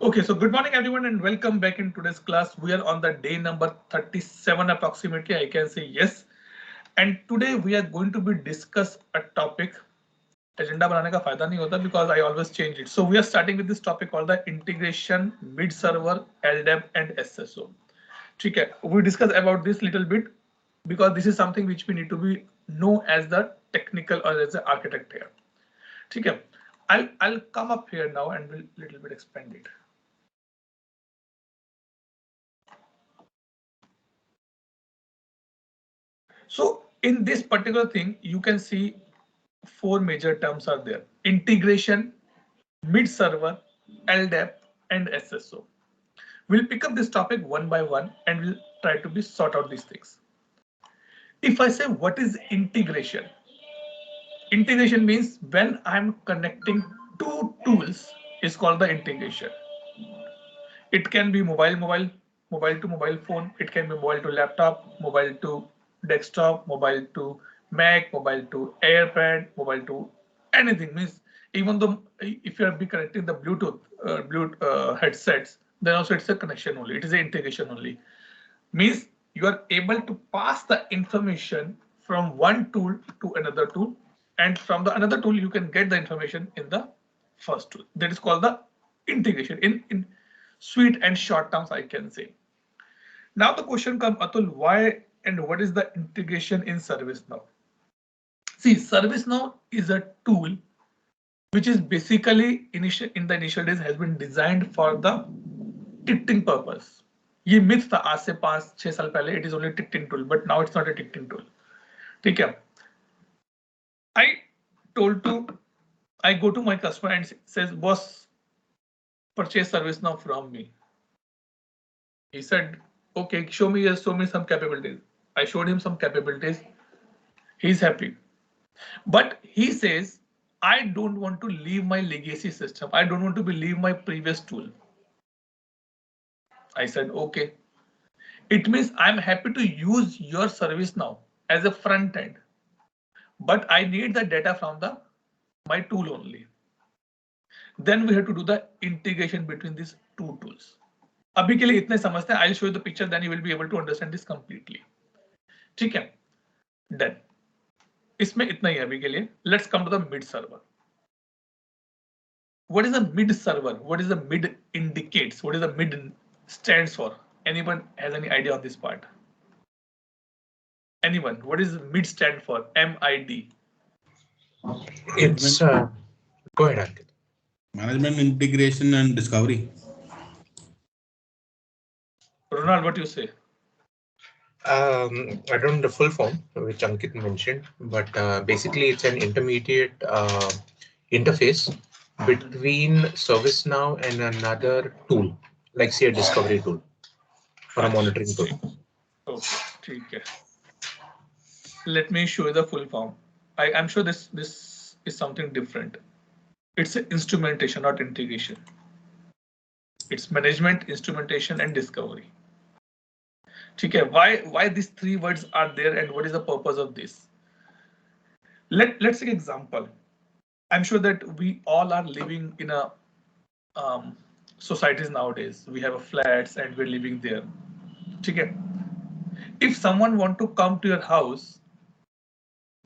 Okay, so good morning everyone and welcome back in today's class. We are on the day number 37 approximately, I can say yes. And today we are going to be discuss a topic. Agenda बनाने का फायदा नहीं होता because I always change it. So we are starting with this topic called the integration mid server, LDAP and SSO. ठीक है, we discuss about this little bit because this is something which we need to be know as the technical or as the architect here. ठीक है, I'll come up here now and will little bit expand it. So in this particular thing, you can see four major terms are there: integration, mid server, LDAP, and SSO. We'll pick up this topic one by one and we'll try to be sort out these things. If I say what is integration? Integration means when I'm connecting two tools is called the integration. It can be mobile to mobile phone. It can be mobile to laptop, mobile to desktop, mobile to Mac, mobile to AirPad, mobile to anything. Means even though if you are be connecting the Bluetooth headsets, then also it's a connection only. It is an integration only. Means you are able to pass the information from one tool to another tool, and from the another tool you can get the information in the first tool. That is called the integration in sweet and short terms, I can say. Now the question comes, Atul, why and what is the integration in ServiceNow? See, ServiceNow is a tool which is basically in the initial days has been designed for the ticketing purpose. ये myth था आज से 5-6 साल पहले, it is only ticketing tool, but now it's not a ticketing tool. ठीक है, I told to I go to my customer and says, boss, purchase ServiceNow from me. He said, okay, show me some capabilities. I showed him some capabilities. He's happy. But he says, I don't want to leave my legacy system. I don't want to leave my previous tool. I said, okay. It means I'm happy to use your ServiceNow as a front end, but I need the data from my tool only. Then we have to do the integration between these two tools. अभी के लिए इतने समझते हैं. I'll show you the picture, then you will be able to understand this completely. ठीक है, done. इसमें इतना ही है अभी के लिए. Let's come to the mid server. What is the mid server? What is the mid indicates? What is the mid stands for? Anyone has any idea on this part? Anyone? What is mid stand for? MID. It's go ahead, Ankit. Management, integration, and discovery. Ronald, what do you say? I don't know the full form, which Ankit mentioned, but basically it's an intermediate interface between ServiceNow and another tool, like say a discovery tool or a monitoring tool. Okay, okay. Let me show you the full form. I'm sure this is something different. It's instrumentation, not integration. It's management, instrumentation, and discovery. Okay, why these three words are there and what is the purpose of this? Let's take an example. I'm sure that we all are living in a societies nowadays. We have a flats and we're living there. Okay. If someone want to come to your house,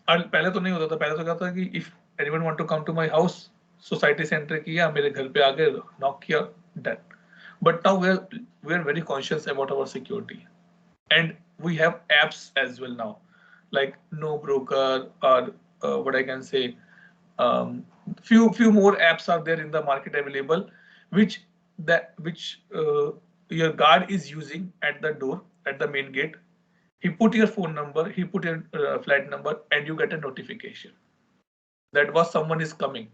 पहले तो नहीं होता था. पहले तो क्या था कि if anyone want to come to my house, society से enter किया, मेरे घर पे आके knock किया, done. But now we're very conscious about our security, and we have apps as well now, like No Broker or what I can say, few more apps are there in the market available, which your guard is using at the door, at the main gate. He put your phone number, he put your flat number, and you get a notification that someone is coming.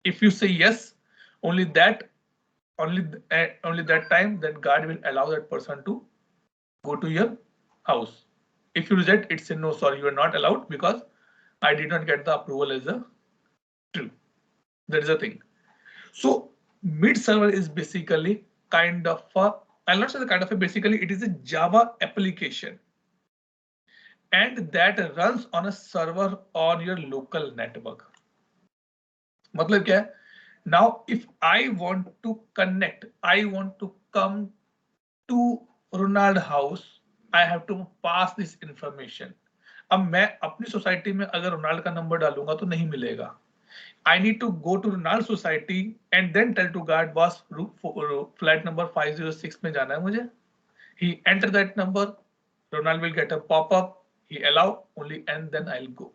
If you say yes, only that time that guard will allow that person to go to your house. If you reject, it says no, sorry, you are not allowed because I did not get the approval as a true. That is a thing. So mid server is basically kind of I'll not say the kind of basically it is a Java application, and that runs on a server on your local network. मतलब क्या है? Now, if I want to connect, I want to come to Ronald house, I have to pass this information. अब मैं अपनी society में अगर Ronald का number डालूंगा तो नहीं मिलेगा. I need to go to Ronald society and then tell to guard boss flight number 506 में जाना है मुझे. He enter that number, Ronald will get a pop-up, he allow only and then I'll go.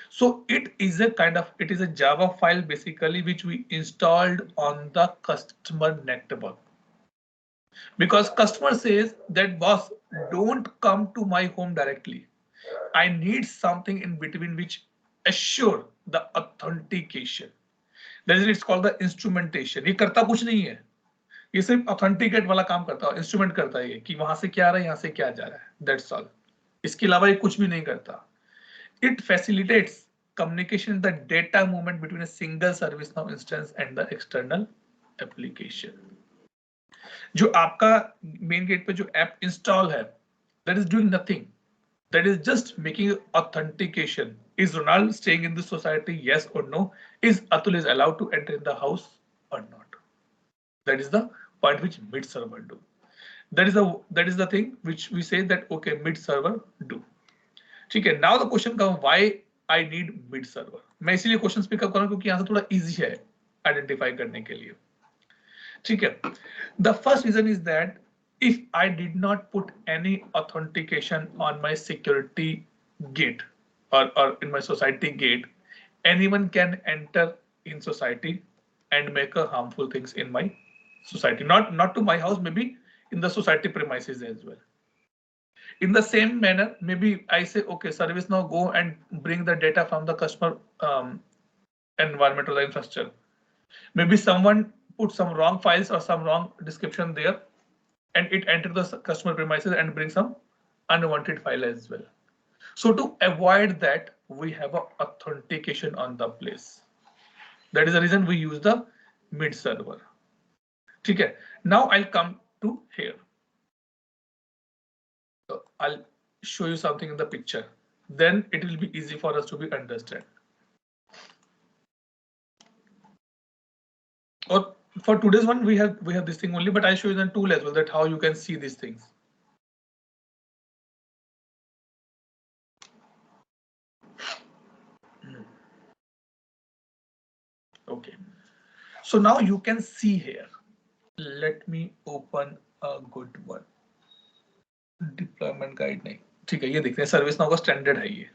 So it is a Java file basically which we installed on the customer network. Because customer says that boss, don't come to my home directly. I need something in between which assure the authentication. That is, it's called the instrumentation. ये करता कुछ नहीं है, ये सिर्फ authenticate वाला काम करता है, इंस्ट्रूमेंट करता है ये कि वहां से क्या आ रहा है, यहाँ से क्या जा रहा है. That's all. इसके अलावा ये कुछ भी नहीं करता. It facilitates communication, the data movement between a single ServiceNow instance and the external application. जो आपका मेन गेट पे जो ऐप इंस्टॉल है, that is doing nothing. That is just making authentication. Is Ronald staying in the society? Yes or no? Is Atul is allowed to enter in the house or not? That is the point which mid server do. That is the thing which we say that okay, mid server do. ठीक है. Now the question comes, why I need mid server? मैं इसीलिए questions pick up कर रहा हूँ क्योंकि यहाँ से थोड़ा easy है identify करने के लिए. ठीक है. The first reason is that if I did not put any authentication on my security gate or in my society gate, anyone can enter in society and make a harmful things in my society. Not to my house, maybe in the society premises as well. In the same manner, maybe I say, okay, ServiceNow go and bring the data from the customer environment or the infrastructure. Maybe someone put some wrong files or some wrong description there, and it entered the customer premises and bring some unwanted file as well. So to avoid that, we have a authentication on the place. That is the reason we use the mid server. Okay. Now I'll come to here. So I'll show you something in the picture. Then it will be easy for us to be understand. Or for today's one, we have this thing only, but I'll show you the tool as well, that how you can see these things. Okay, so now you can see here. Let me open a good one. Deployment guide नहीं, ठीक है, ये देखते हैं ServiceNow का standard है ये.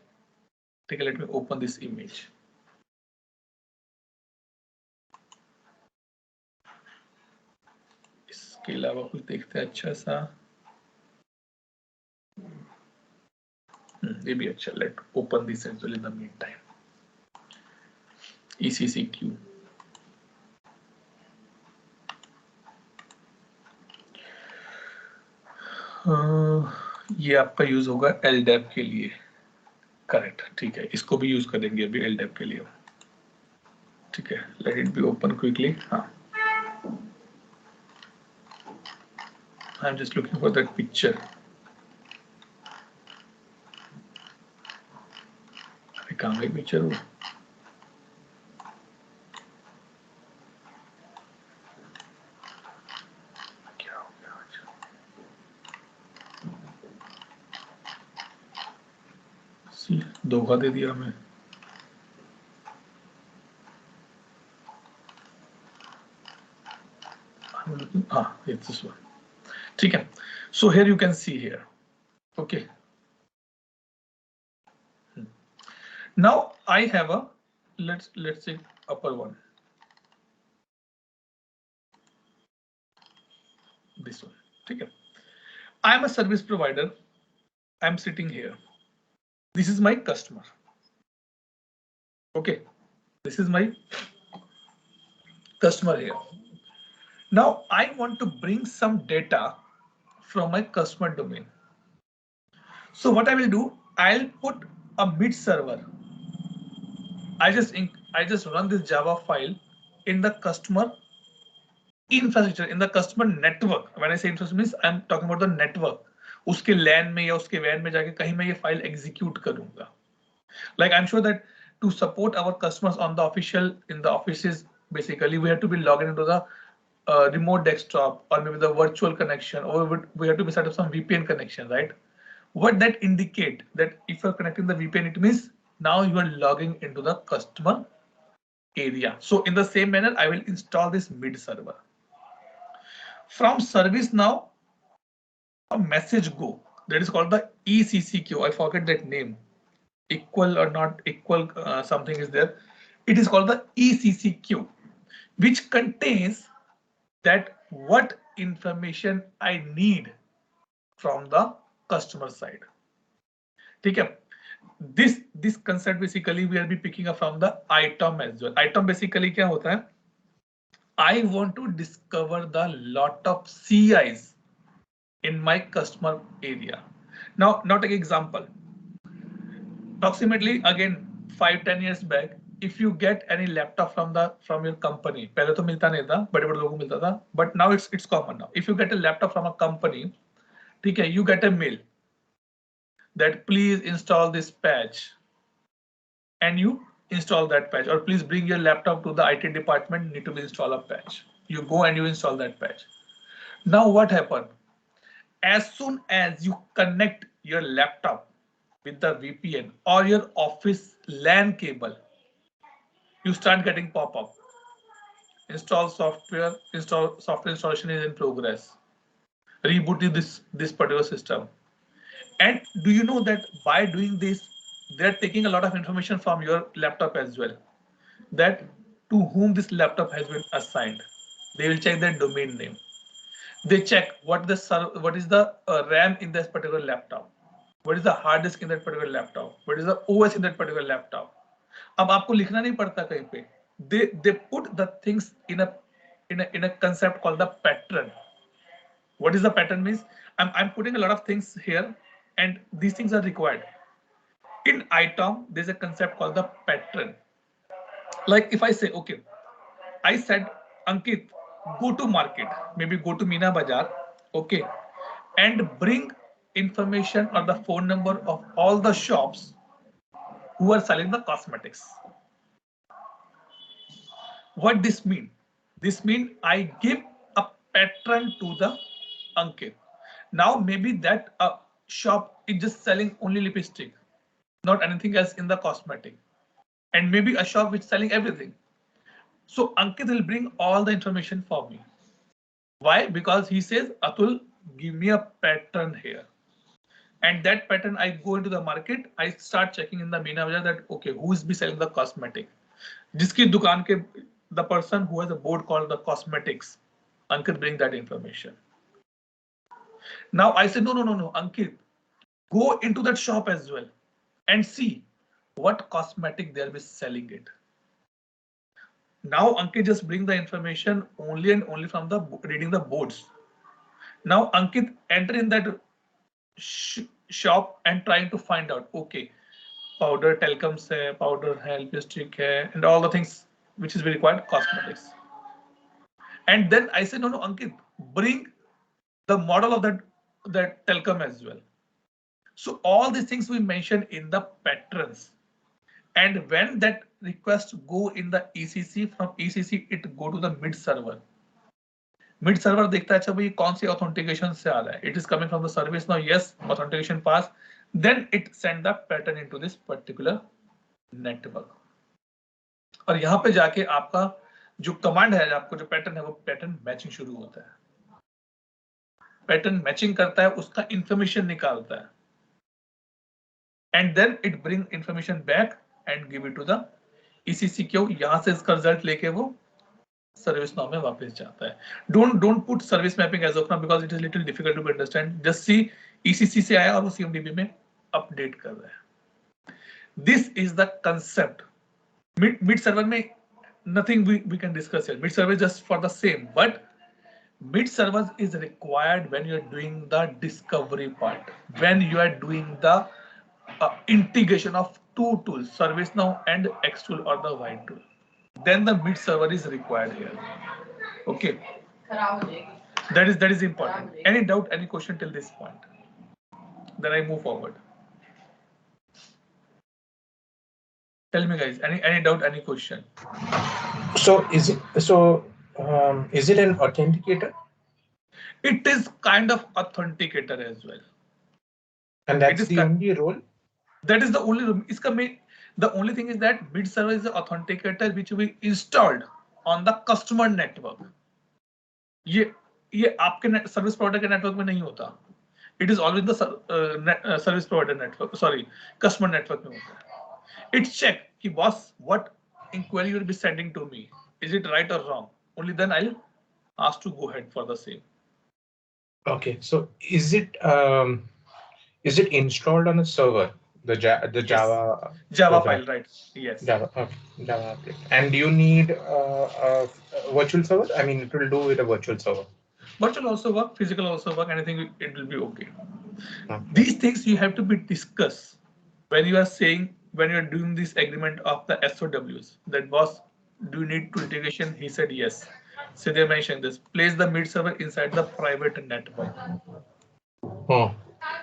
ठीक है, let me open this image. इसके अलावा कुछ देखते हैं अच्छा सा. ये भी अच्छा. Let open this as well in the meantime. ECCQ. ये आपका यूज होगा LDAP के लिए. करेक्ट, ठीक है, इसको भी यूज करेंगे अभी LDAP के लिए. ठीक है, let it be open quickly. हाँ, I am just looking for that picture. अरे कहाँ गई पिक्चर वो? क्या हो गया आज? धोखा दे दिया हमें. हाँ, it's this one. ठीक है. So here you can see here. Okay. Now I have a let's say upper one. This one. ठीक है. I am a service provider. I am sitting here. This is my customer. Okay. This is my customer here. Now I want to bring some data from my customer domain. So what I will do, I'll put a mid server. I just run this Java file in the customer infrastructure, in the customer network. When I say infrastructure means I'm talking about the network. उसके LAN में या उसके WAN में जाके कहीं मैं ये file execute करूंगा. Like I'm sure that to support our customers on the official in the offices Basically, we have to be logged into the remote desktop or maybe the virtual connection, or we have to be set up some VPN connection, right? What that indicate that if you're connecting the VPN, it means now you are logging into the customer area. So in the same manner, I will install this mid server. From ServiceNow, a message go that is called the ECC queue. I forget that name. Equal or not equal, something is there. It is called the ECC queue, which contains that what information I need from the customer side. Okay. This concept basically we will be picking up from the ITOM as well. ITOM basically क्या होता है? I want to discover the lot of CIs in my customer area. Now take example. Approximately again 5-10 years back, if you get any laptop from your company, पहले तो मिलता नहीं था, बड़े-बड़े लोगों को मिलता था, but now it's common now. If you get a laptop from a company, ठीक है, you get a mail that please install this patch, and you install that patch, or please bring your laptop to the IT department, need to be install a patch. You go and you install that patch. Now what happened? As soon as you connect your laptop with the VPN or your office LAN cable, you start getting pop-up. Install software installation is in progress. Rebooting this particular system. And do you know that by doing this, they're taking a lot of information from your laptop as well, that to whom this laptop has been assigned. They will check their domain name. They check what is the RAM in this particular laptop, what is the hard disk in that particular laptop, what is the OS in that particular laptop. अब आपको लिखना नहीं पड़ता कहीं पे. They put the things in a concept called the pattern. What is the pattern means? I'm putting a lot of things here, and these things are required. In ITOM, there's a concept called the pattern. Like if I say, okay, I said, Ankit, go to market, maybe go to Meena Bazaar, okay, and bring information or the phone number of all the shops who are selling the cosmetics. What this mean? This mean I give a pattern to the Ankit. Now maybe that shop is just selling only lipstick, not anything else in the cosmetic, and maybe a shop which is selling everything. So Ankit will bring all the information for me. Why? Because he says, Atul, give me a pattern here. And that pattern, I go into the market, I start checking in the Meena Bazaar that, okay, who is be selling the cosmetic? Jiski dukaan ke, the person who has a board called the cosmetics, Ankit bring that information. Now I say, no, Ankit, go into that shop as well and see what cosmetic they'll be selling it. Now Ankit just bring the information only and only from the reading the boards. Now Ankit enter in that shop and trying to find out, okay, powder talcums hai, powder hai, lipstick hai, and all the things which is required cosmetics. And then I said, no, Ankit, bring the model of that talcum as well. So all these things we mentioned in the patterns. And when that request go in the ECC, from ECC it go to the mid server. Mid server देखता है अच्छा भाई कौन सी authentication से आ रहा है. It is coming from the ServiceNow. Yes, authentication pass. Then it send the pattern into this particular network. और यहाँ पे जाके आपका जो कमांड है, आपको जो पैटर्न है वो पैटर्न मैचिंग शुरू होता है. पैटर्न मैचिंग करता है, उसका इंफॉर्मेशन निकालता है, and then it bring information back and give it to the ECC queue. यहां से इसका रिजल्ट लेके वो ServiceNow में वापस जाता है. Don't put service mapping as of now because it is little difficult to understand. Just see ECC से आया और वो CMDB में अपडेट कर रहा है. This is the concept. Mid server में nothing we can discuss here. Mid server just for the same, but mid servers is required when you're doing the discovery part, when you are doing the integration of two tools, ServiceNow and Xtool or the White tool. Then the mid server is required here. Okay. That is important. Any doubt, any question till this point? Then I move forward. Tell me guys, any doubt, any question? So is it an authenticator? It is kind of authenticator as well. And It that's is the only role? that is the only iska main, the only thing is that bid server is the authenticator which we installed on the customer network. ये आपके service provider के network में नहीं होता. It is always the service provider network, sorry, customer network में होता है. It check कि boss, what inquiry you will be sending to me, is it right or wrong? Only then I'll ask to go ahead for the same. Okay, so is it installed on a server? The Yes. Java Java program. file, right? Yes. Java, okay, Java applet. And you need a virtual server? I mean, it will do with a virtual server. Virtual also work, physical also work, anything it will be okay. Okay. These things you have to be discussed when you are saying, when you are doing this agreement of the SOWs. That was, do you need to integration? He said yes. So they mentioned this. Place the mid server inside the private network. Oh.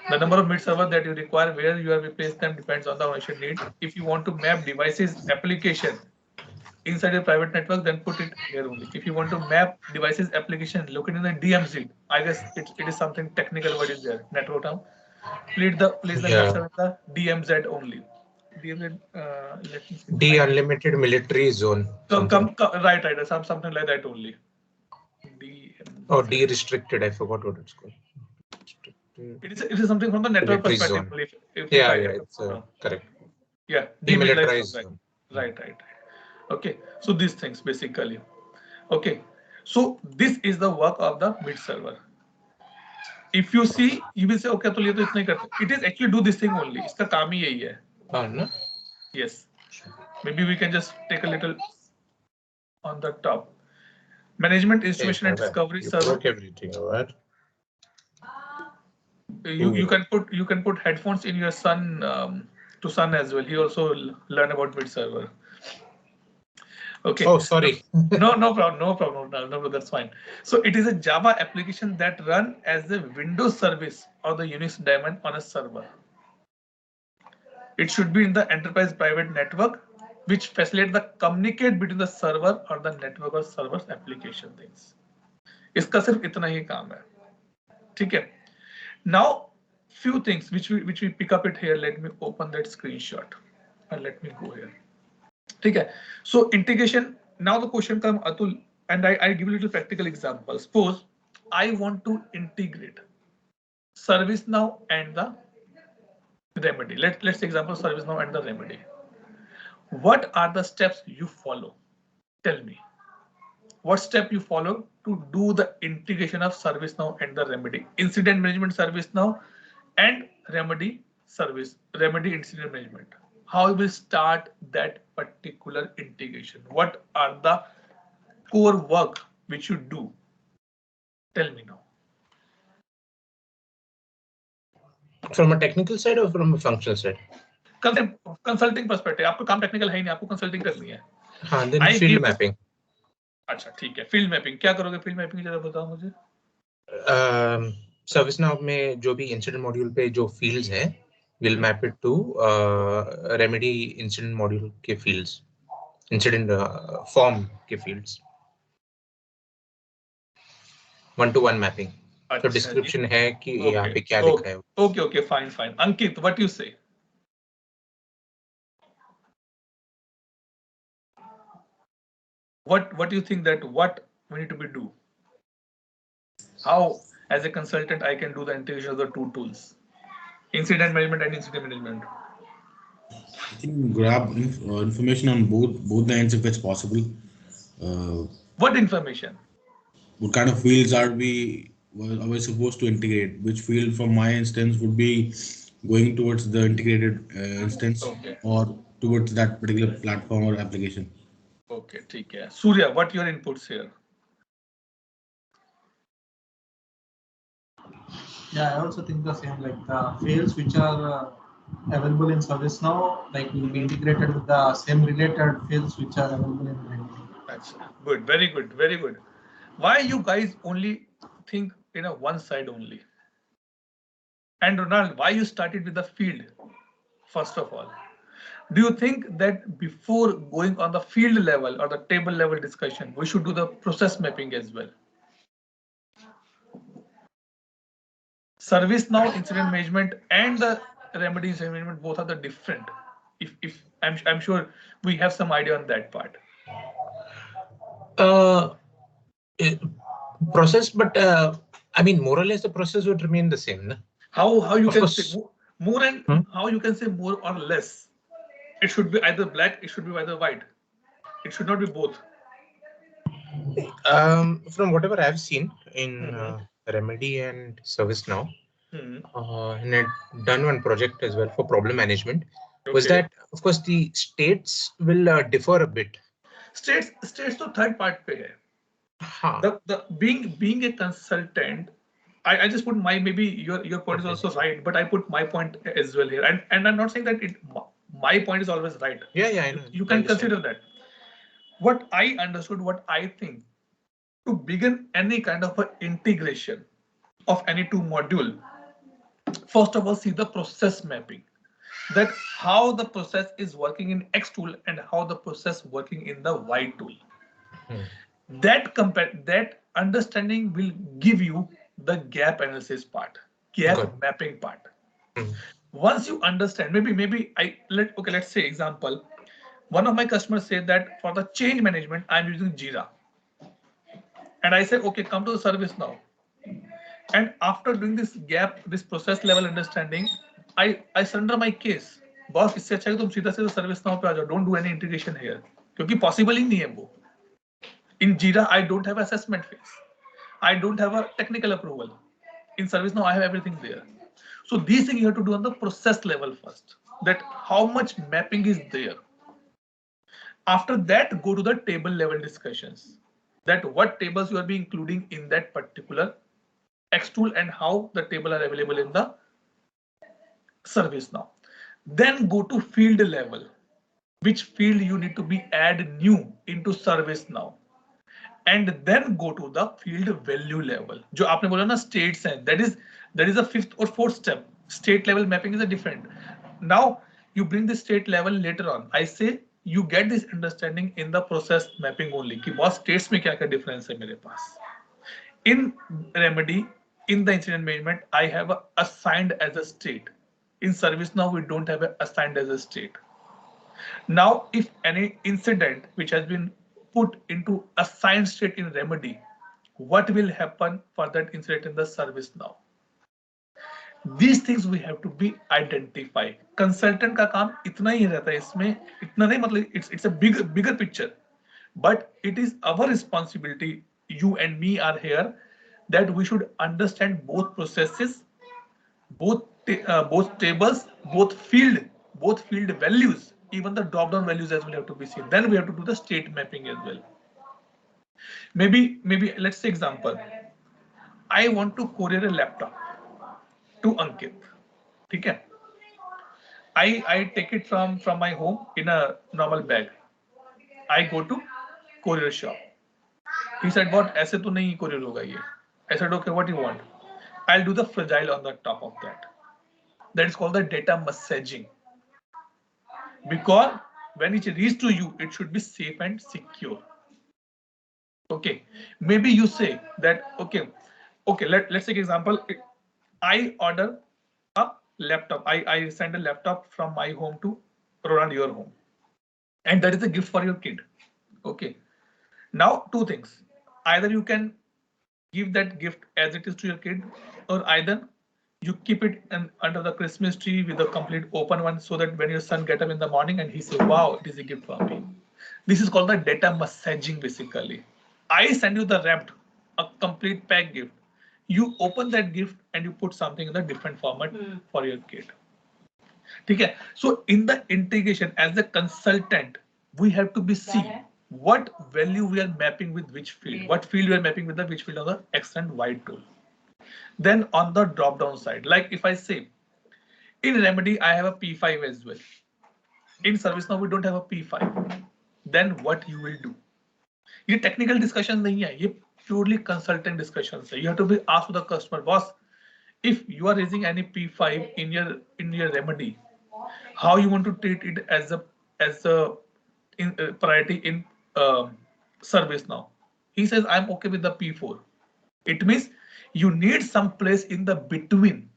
The number of mid server that you require, where you have replaced them, depends on the organization need. If you want to map devices application inside a private network, then put it here only. If you want to map devices application located in the DMZ, I guess it is something technical what is there, network term. Place the mid server in the DMZ only. DMZ, let me see. D unlimited military zone. Right, something like that only. Oh, D restricted. I forgot what it's called. It is something from the network Military perspective. Zone. Yeah, it's correct. Yeah, demilitarized zone. Right. Okay, so these things basically. Okay, so this is the work of the mid server. If you see, you will say, okay, तो ये तो इतना ही करते. It is actually do this thing only. इसका काम ही यही है. No? Yes. Maybe we can just take a little on the top. Management instruction and discovery you server. broke everything, alright? You can put headphones in your son to son as well. He also learn about mid server. Okay. Oh, sorry. No problem. No, that's fine. So it is a Java application that run as a Windows service or the Unix daemon on a server. It should be in the enterprise private network, which facilitate the communicate between the server or the network or server's application things. इसका सिर्फ इतना ही काम है. ठीक है. Now, few things which we pick up it here. Let me open that screenshot and let me go here. Okay, so integration. Now the question comes, Atul, and I give a little practical example. Suppose I want to integrate ServiceNow and the Remedy. Let's example ServiceNow and the Remedy. What are the steps you follow? Tell me. What step you follow to do the integration of ServiceNow and the Remedy? Incident management ServiceNow and Remedy incident management. How we will start that particular integration? What are the core work which you do? Tell me now. From a technical side or from a functional side? Consulting perspective. आपको काम technical है नहीं, आपको consulting करनी है. हाँ, then field mapping. अच्छा ठीक है, field mapping क्या करोगे? Field mapping जरा बताओ मुझे. ServiceNow में जो भी incident module पे जो fields है, we'll map it to Remedy incident module के fields, incident form के fields. 1-to-1 mapping. तो description है कि यहाँ पे क्या लिखा है. Okay, fine. Ankit, what you say? What do you think that what we need to be do? How, as a consultant, I can do the integration of the two tools, incident management and incident management? I think grab information on both the ends if it's possible. What information? What kind of fields are we supposed to integrate? Which field from my instance would be going towards the integrated instance or towards that particular platform or application? Okay, ठीक है. Surya, what your inputs here? Yeah, I also think the same. Like the fields which are available in ServiceNow, like will be integrated with the same related fields which are available in Remedy. That's good. Very good. Why you guys only think in a one side only? And Ronald, why you started with the field first of all? Do you think that before going on the field level or the table level discussion, we should do the process mapping as well? ServiceNow incident management and the remedy incident management both are the different. If I'm sure we have some idea on that part. Eh, process, but I mean, more or less the process would remain the same. No? How you Of can course. say more and how you can say more or less? It should be either black, it should be either white. It should not be both. From whatever I've seen in Remedy and ServiceNow, and I'd done one project as well for problem management, was that, of course, the states will differ a bit. States to third part pe hai. Huh. The being a consultant, I just put my, maybe your point is also right, but I put my point as well here, and I'm not saying that my point is always right. Yeah, I know. You can consider that. What I understood, what I think, to begin any kind of an integration of any two module, first of all, see the process mapping, that how the process is working in X tool and how the process working in the Y tool. That understanding will give you the gap analysis part, gap mapping part. Once you understand, let's say example, one of my customers said that for the change management, I'm using Jira. And I said, okay, come to the ServiceNow. And after doing this process level understanding, I surrender my case. Boss, इससे अच्छा है तुम सीधा सीधा ServiceNow पे आ जाओ. Don't do any integration here. क्योंकि possible ही नहीं है वो. In Jira, I don't have assessment phase. I don't have a technical approval. In ServiceNow, I have everything there. So these things you have to do on the process level first. That how much mapping is there. After that, go to the table level discussions. That what tables you are be including in that particular X tool and how the table are available in the ServiceNow. Then go to field level. Which field you need to be add new into ServiceNow. And then go to the field value level. जो आपने बोला ना states हैं, that is a fifth or fourth step. State level mapping is a different. Now you bring the state level later on. I say you get this understanding in the process mapping only. कि बहुत states में क्या क्या difference है मेरे पास. In remedy, in the incident management, I have assigned as a state. In ServiceNow, we don't have assigned as a state. Now, if any incident which has been put into assigned state in remedy, what will happen for that incident in the ServiceNow? These things we have to be identified. Consultant का काम इतना ही रहता है इसमें, इतना नहीं मतलब it's a bigger picture, but it is our responsibility. You and me are here that we should understand both processes, both tables, both field values, even the drop-down values as well have to be seen. Then we have to do the state mapping as well. Maybe let's say example. I want to courier a laptop to Ankit. Okay. I take it from my home in a normal bag. I go to courier shop. He said, "What? ऐसे तो नहीं courier होगा ये." I said, "Okay, what do you want?" I'll do the fragile on the top of that. That is called the data messaging. Because when it reaches to you, it should be safe and secure. Okay. Maybe you say that, okay, let's take example. I order a laptop. I send a laptop from my home to around your home. And that is a gift for your kid. Okay. Now, two things. Either you can give that gift as it is to your kid, or either you keep it under the Christmas tree with a complete open one, so that when your son get up in the morning and he say, "Wow, it is a gift for me." This is called the data messaging basically. I send you the wrapped, a complete pack gift. You open that gift and you put something in a different format for your kid. Okay. So in the integration as a consultant, we have to be see what value we are mapping with which field, what field we are mapping with the which field of the X and Y tool. Then on the drop down side, like if I say in remedy, I have a P5 as well. In ServiceNow, we don't have a P5. Then what you will do? ये technical discussion नहीं है, ये purely consultant discussions है. You have to be asked to the customer, boss, if you are raising any P5 in your remedy, how you want to treat it as a priority in service now. He says I'm okay with the P4. It means you need some place in the between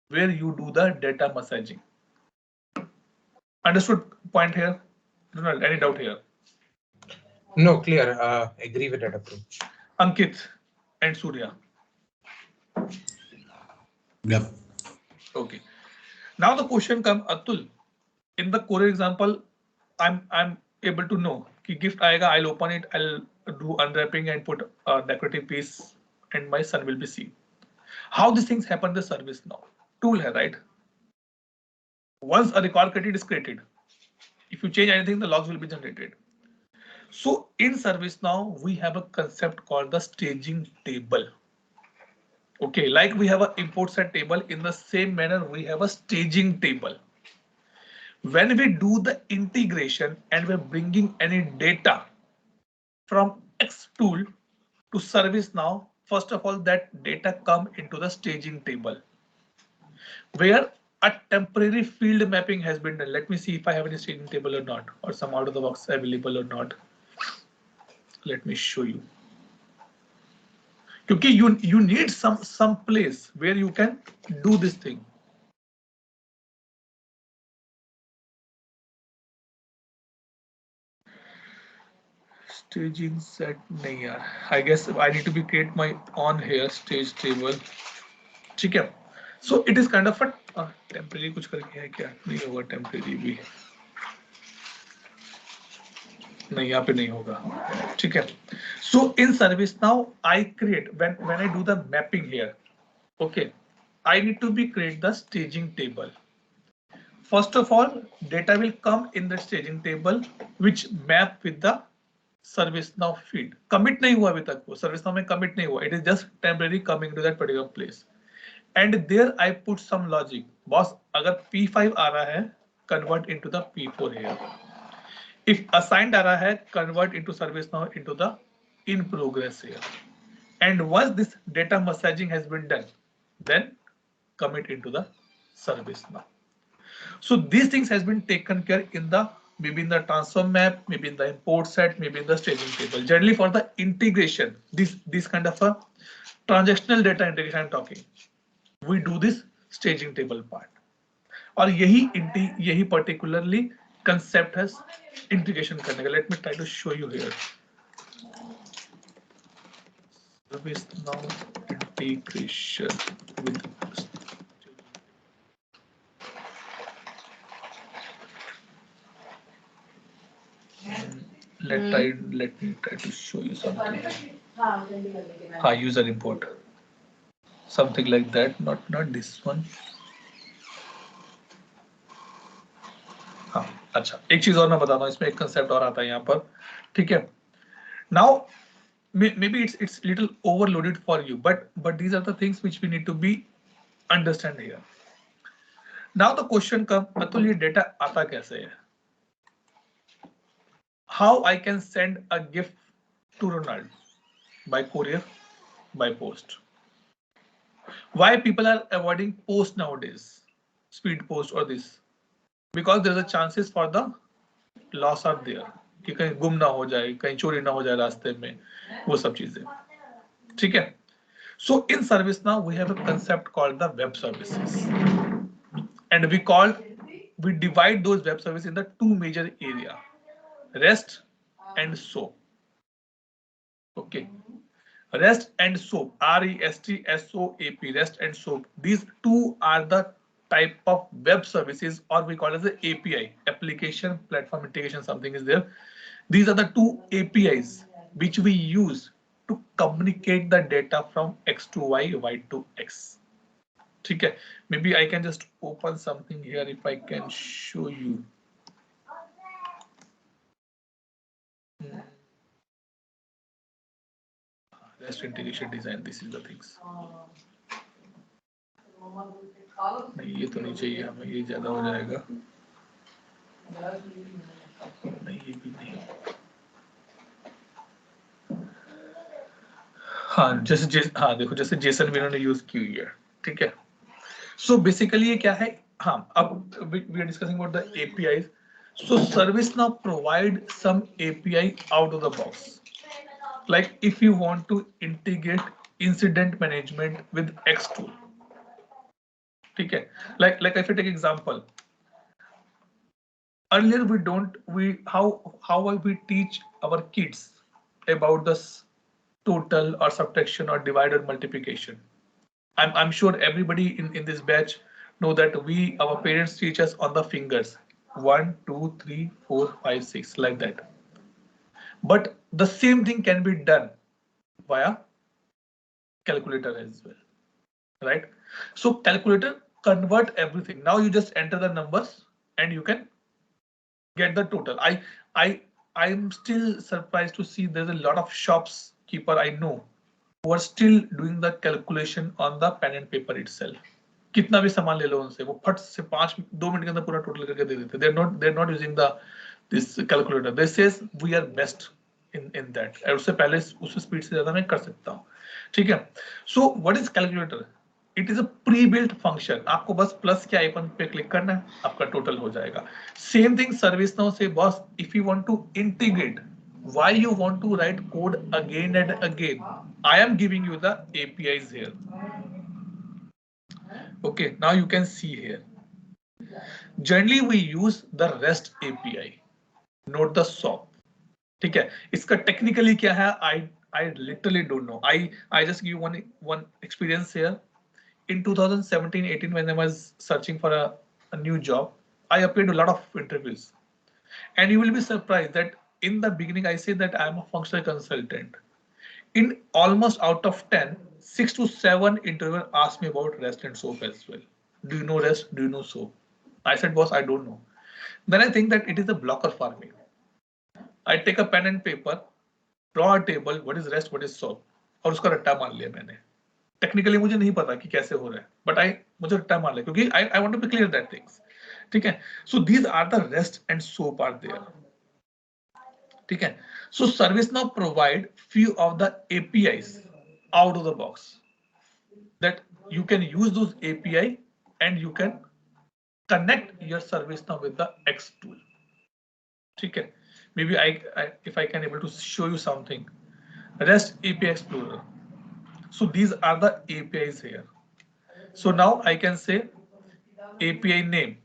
where you do the data messaging. Understood point here? Ronald, any doubt here? No, clear. Agree with that approach. Ankit and Surya. Yep. Okay. Now the question comes, Atul. In the Core example, I'm able to know कि gift आएगा, I'll open it, I'll do unwrapping and put a decorative piece, and my son will be seen. How these things happen in the service now? Tool hai, right? Once a record credit is created, if you change anything, the logs will be generated. So in service now, we have a concept called the staging table. Okay, like we have an import set table, in the same manner, we have a staging table. When we do the integration and we're bringing any data from X tool to service now, first of all, that data come into the staging table where a temporary field mapping has been done. Let me see if I have any staging table or not, or some out of the box available or not. Let me show you. Because you need some place where you can do this thing. Staging set nahi yaar. I guess I need to be create my on here stage table. ठीक है. So it is kind of a temporary कुछ करके है क्या? नहीं होगा temporary भी. नहीं यहाँ पे नहीं होगा. ठीक है. So in service now I create when I do the mapping here. Okay. I need to be create the staging table. First of all, data will come in the staging table which map with the ServiceNow feed. Commit नहीं हुआ अभी तक वो ServiceNow में commit नहीं हुआ. It is just temporarily coming to that particular place. And there I put some logic. Boss, अगर P5 आ रहा है, convert into the P4 here. If assigned आ रहा है, convert into ServiceNow into the in progress here. And once this data messaging has been done, then commit into the ServiceNow. So these things has been taken care in the maybe in the transform map, maybe in the import set, maybe in the staging table. Generally for the integration, this kind of a transactional data integration I'm talking. We do this staging table part. और यही particularly concept has integration करने का. Let me try to show you here. ServiceNow integration with let me try to show you something. User import. Something like that, not this one. हाँ, अच्छा एक चीज और मैं बताता हूँ, इसमें एक कंसेप्ट और आता है यहाँ पर. ठीक है. Now maybe it's little overloaded for you, but these are the things which we need to be understand here. Now the question comes, Atul ये data आता कैसे है? How I can send a gift to Ronald? By courier, by post. Why people are avoiding post nowadays? Speed post or this? Because there's a chances for the loss are there. कि कहीं गुम ना हो जाए, कहीं चोरी ना हो जाए रास्ते में, वो सब चीजें. ठीक है. So in ServiceNow we have a concept called the web services, and we divide those web services in the two major area: REST and SOAP. Okay. REST and SOAP, REST-SOAP, REST and SOAP. These two are the type of web services, or we call it as the API, application platform integration, something is there. These are the two APIs which we use to communicate the data from X to Y, Y to X. Okay, maybe I can just open something here if I can show you. REST integration design, this is the things. नहीं ये तो नहीं चाहिए हमें, ये ज्यादा हो जाएगा. नहीं ये भी नहीं. हाँ जैसे हाँ देखो जैसे जेसन भी इन्होंने यूज की हुई है. ठीक है. सो बेसिकली ये क्या है, we are discussing about the APIs. So ServiceNow provide some API out of the box. Like if you want to integrate incident management with X tool. Okay. Like if I take example, earlier how we teach our kids about this total or subtraction or divide or multiplication. I'm sure everybody in this batch know that our parents teach us on the fingers 1, 2, 3, 4, 5, 6 like that. But the same thing can be done via calculator as well, right? So calculator convert everything. Now you just enter the numbers and you can get the total. I'm still surprised to see there's a lot of shops keeper I know who are still doing the calculation on the pen and paper itself. कितना भी सामान ले लो उनसे वो फट से 2 minute के अंदर पूरा टोटल करके दे देते. They're not using this calculator. They says we are best in that. और उससे पहले उस स्पीड से ज्यादा मैं कर सकता हूँ. ठीक है. So what is calculator? It is a pre-built function. आपको बस प्लस के आइकन पे क्लिक करना है, आपका टोटल हो जाएगा. Same thing ServiceNow से boss, if you want to integrate, why you want to write code again and again? I am giving you the APIs here. Okay, now you can see here. Generally we use the REST API, not the SOAP. ठीक है, इसका technically क्या है? I literally don't know. I just give one experience here. In 2017-18, when I was searching for a new job, I applied a lot of interviews, and you will be surprised that in the beginning I say that I am a functional consultant. In almost out of 10, 6 to 7 interviewers asked me about REST and SOAP as well. Do you know REST? Do you know SOAP? I said, boss, I don't know. Then I think that it is a blocker for me. I take a pen and paper, draw a table, what is REST, what is SOAP, और उसका रट्टा मार लिया मैंने. Technically मुझे नहीं पता कि कैसे हो रहा है, बट मुझे रट्टा मार लिया क्योंकि I want to be clear that things. ठीक है. So these are the REST and SOAP are there. ठीक है. So ServiceNow provide few of the APIs out of the box that you can use those API and you can connect your ServiceNow with the X tool. ठीक है. Maybe if I can able to show you something. REST API Explorer. So these are the APIs here. So now I can say API name,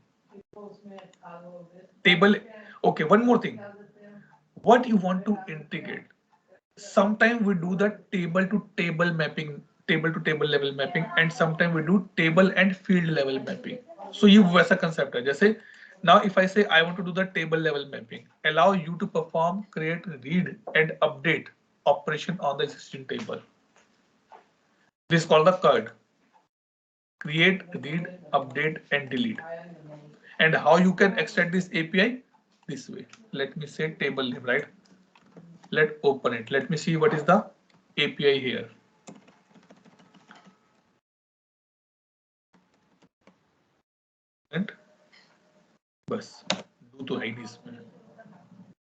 table. Okay, one more thing. What you want to integrate? Sometimes we do the table to table mapping, table to table level mapping, and sometimes we do table and field level mapping. So ये वैसा concept है. जैसे now if I say I want to do the table level mapping, allow you to perform, create, read, and update operation on the existing table. This is called the CRUD. Create, read, update, and delete. And how you can extend this API? This way. Let me say table name, right? Let's open it. Let me see what is the API here. And bus. Do to hide this.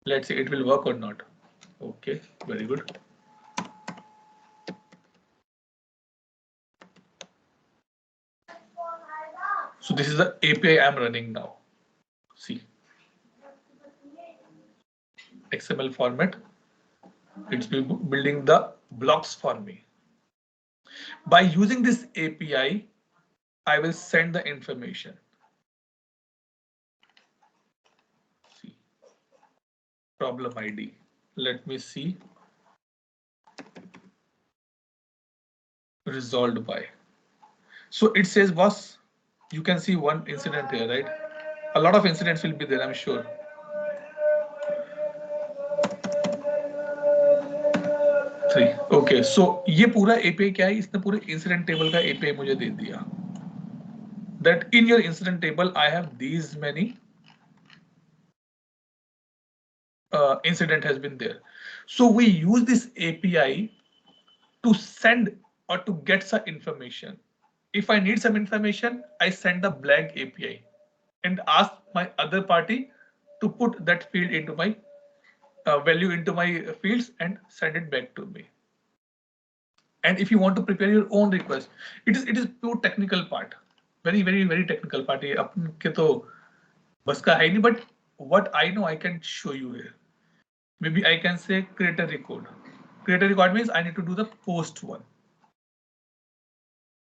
Let's see it will work or not. Okay, very good. So this is the API I'm running now. See. XML format. It's building the blocks for me. By using this API, I will send the information. See. Problem ID. Let me see. Resolved by. So it says, boss, you can see one incident here, right? A lot of incidents will be there, I'm sure. Okay, so ये पूरा API क्या है? इसने पूरे incident table का API मुझे दे दिया. That in your incident table, I have these many incident has been there. So we use this API to send or to get some information. If I need some information, I send the blank API and ask my other party to put that field into my value into my fields and send it back to me. And if you want to prepare your own request, it is pure technical part. very technical part है, अपन के तो बस का है नहीं, but what I know I can show you here. Maybe I can say create a record. Create a record means I need to do the post one.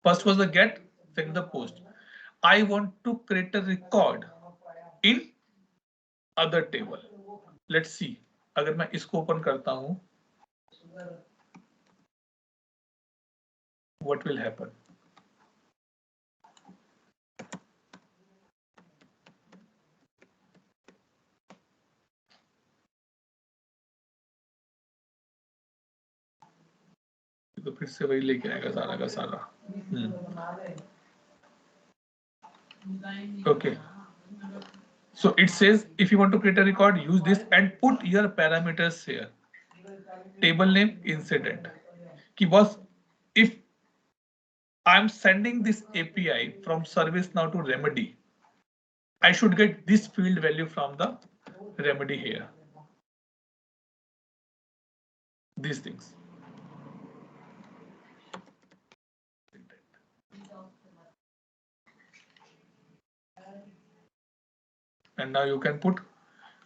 First was the get, second the post. I want to create a record in other table. Let's see. अगर मैं इसको open करता हूं, what will happen? तो फिर से वही लेके आएगा सारा का सारा. Okay. So it says if you want to create a record, use this and put your parameters here. Table name incident. Ki boss, if I'm sending this API from ServiceNow to Remedy, I should get this field value from the Remedy here. These things. And now you can put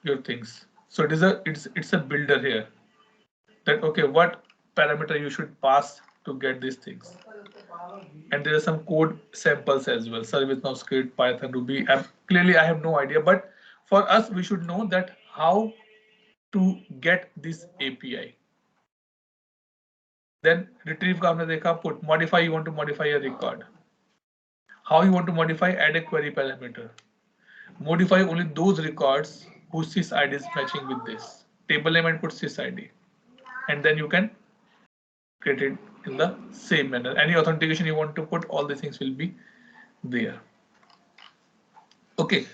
your things. So it is it's a builder here. That okay, what parameter you should pass to get these things. And there are some code samples as well. ServiceNow script, Python, Ruby. Clearly, I have no idea. But for us, we should know that how to get this API. Then retrieve का हमने देखा. Put modify. You want to modify a record. How you want to modify? Add a query parameter. Modify only those records whose sys ID is matching with this table name and put sys ID, and then you can create it in the same manner. Any authentication you want to put, all the things will be there. Okay,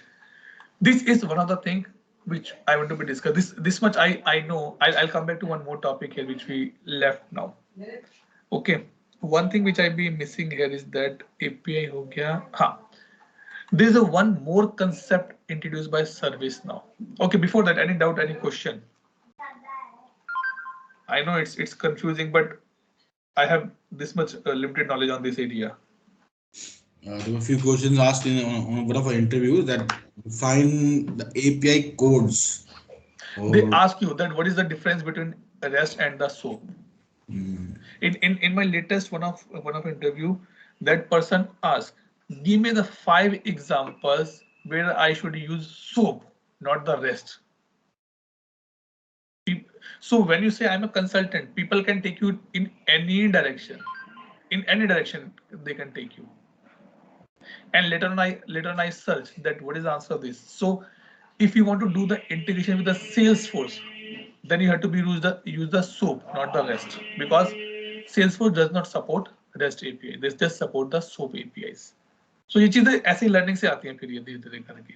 this is one of the things which I want to be discussed. This much I know. I'll come back to one more topic here which we left now. Okay, one thing which I be missing here is that API ho gaya. Ha. There is a one more concept introduced by ServiceNow. Okay, before that, any doubt, any question? I know it's confusing, but I have this much limited knowledge on this area. There were a few questions asked on one of our interviews that find the API codes. They ask you that what is the difference between REST and the SOAP. In my latest one of interview, that person asked, give me the 5 examples where I should use SOAP, not the REST. So when you say I'm a consultant, people can take you in any direction. In any direction they can take you. And later on I search that what is the answer of this. So if you want to do the integration with the Salesforce, then you have to use the SOAP, not the REST, because Salesforce does not support REST API. They just support the SOAP APIs. So ये चीजें ऐसे learning से आती हैं फिर ये धीरे-धीरे करके.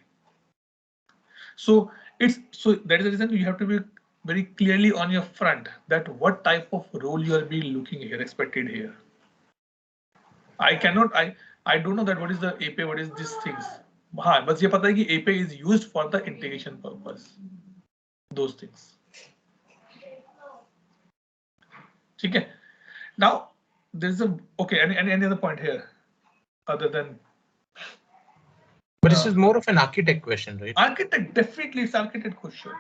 So that is the reason you have to be very clearly on your front that what type of role you are being looking here, expected here. I don't know that what is the API, what is these things. हाँ, बस ये पता है कि API is used for the integration purpose. Those things. ठीक है. Now there's any other point here other than. But this is more of an architect question, right? Architect, definitely it's architect question.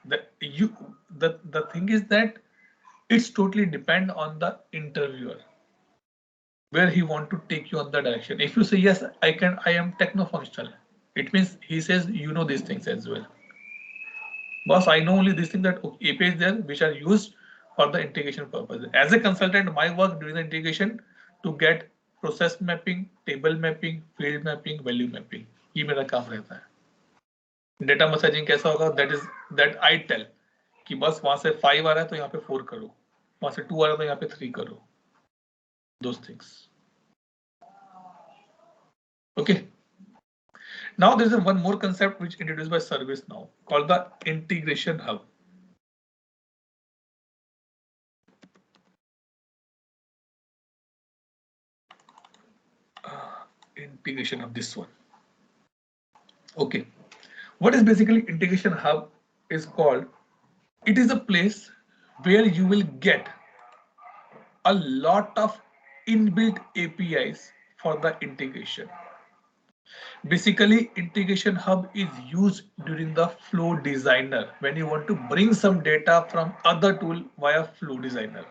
The thing is that it's totally depend on the interviewer where he want to take you on the direction. If you say yes, I am techno-functional, it means he says you know these things as well. Boss, I know only these things that APIs there which are used for the integration purpose. As a consultant, my work during the integration to get process mapping, table mapping, field mapping, value mapping. ये मेरा काम रहता है. Data messaging कैसा होगा? That I tell कि बस वहां से 5 आ रहा है तो यहाँ पे 4 करो, वहां से 2 आ रहा है तो यहाँ पे 3 करो. Those things. Okay. Now there is one more concept which introduced by ServiceNow called the integration hub. Integration of this one. Okay. What is basically integration hub is called? It is a place where you will get a lot of inbuilt APIs for the integration. Basically, Integration Hub is used during the Flow Designer when you want to bring some data from other tool via Flow Designer.